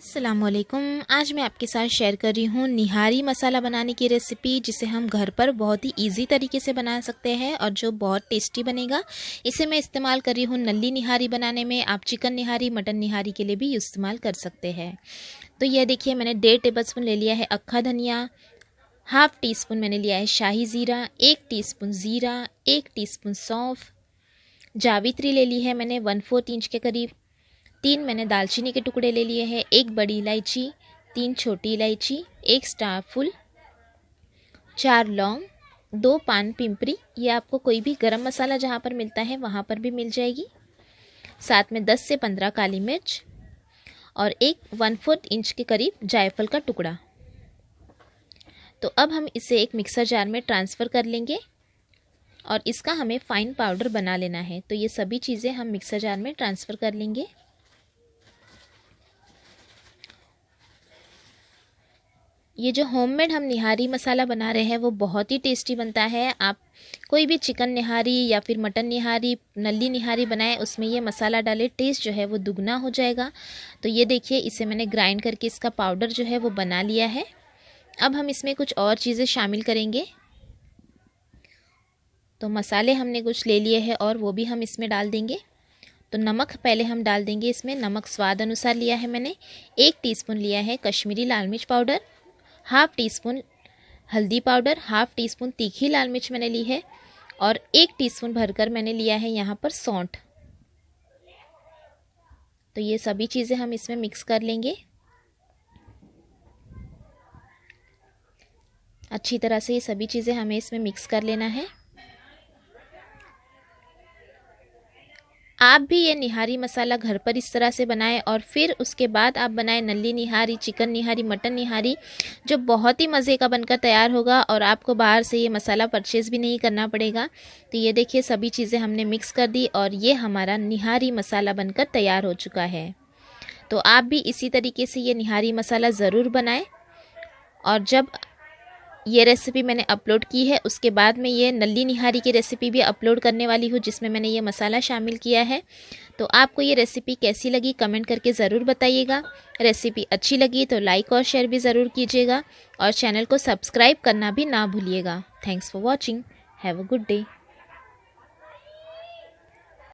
अस्सलामुअलैकुम। आज मैं आपके साथ शेयर कर रही हूँ निहारी मसाला बनाने की रेसिपी, जिसे हम घर पर बहुत ही इजी तरीके से बना सकते हैं और जो बहुत टेस्टी बनेगा। इसे मैं इस्तेमाल कर रही हूँ नल्ली निहारी बनाने में। आप चिकन निहारी, मटन निहारी के लिए भी इस्तेमाल कर सकते हैं। तो यह देखिए, मैंने 1.5 टेबलस्पून ले लिया है अक्खा धनिया, हाफ टी स्पून मैंने लिया है शाही ज़ीरा, 1 टीस्पून ज़ीरा, 1 टीस्पून सौंफ, जावित्री ले ली है मैंने 1/4 इंच के करीब, 3 मैंने दालचीनी के टुकड़े ले लिए हैं, 1 बड़ी इलायची, 3 छोटी इलायची, 1 स्टार फुल, 4 लौंग, 2 पान पिंपरी। ये आपको कोई भी गरम मसाला जहाँ पर मिलता है वहाँ पर भी मिल जाएगी। साथ में 10 से 15 काली मिर्च और 1/4 इंच के करीब जायफल का टुकड़ा। तो अब हम इसे एक मिक्सर जार में ट्रांसफ़र कर लेंगे और इसका हमें फ़ाइन पाउडर बना लेना है। तो ये सभी चीज़ें हम मिक्सर जार में ट्रांसफ़र कर लेंगे। ये जो होममेड हम निहारी मसाला बना रहे हैं वो बहुत ही टेस्टी बनता है। आप कोई भी चिकन निहारी या फिर मटन निहारी, नल्ली निहारी बनाएं, उसमें ये मसाला डालें, टेस्ट जो है वो दुगना हो जाएगा। तो ये देखिए, इसे मैंने ग्राइंड करके इसका पाउडर जो है वो बना लिया है। अब हम इसमें कुछ और चीज़ें शामिल करेंगे। तो मसाले हमने कुछ ले लिए हैं और वो भी हम इसमें डाल देंगे। तो नमक पहले हम डाल देंगे इसमें। नमक स्वाद अनुसार लिया है मैंने। 1 टीस्पून लिया है कश्मीरी लाल मिर्च पाउडर, हाफ टी स्पून हल्दी पाउडर, हाफ टी स्पून तीखी लाल मिर्च मैंने ली है और 1 टीस्पून भरकर मैंने लिया है यहाँ पर सौंठ। तो ये सभी चीज़ें हम इसमें मिक्स कर लेंगे। अच्छी तरह से ये सभी चीज़ें हमें इसमें मिक्स कर लेना है। आप भी ये निहारी मसाला घर पर इस तरह से बनाएं और फिर उसके बाद आप बनाएं नल्ली निहारी, चिकन निहारी, मटन निहारी, जो बहुत ही मज़े का बनकर तैयार होगा और आपको बाहर से ये मसाला परचेज़ भी नहीं करना पड़ेगा। तो ये देखिए, सभी चीज़ें हमने मिक्स कर दी और ये हमारा निहारी मसाला बनकर तैयार हो चुका है। तो आप भी इसी तरीके से ये निहारी मसाला ज़रूर बनाएँ। और जब ये रेसिपी मैंने अपलोड की है, उसके बाद में ये नल्ली निहारी की रेसिपी भी अपलोड करने वाली हूँ, जिसमें मैंने ये मसाला शामिल किया है। तो आपको ये रेसिपी कैसी लगी कमेंट करके ज़रूर बताइएगा। रेसिपी अच्छी लगी तो लाइक और शेयर भी ज़रूर कीजिएगा और चैनल को सब्सक्राइब करना भी ना भूलिएगा। Thanks for watching. Have a good day.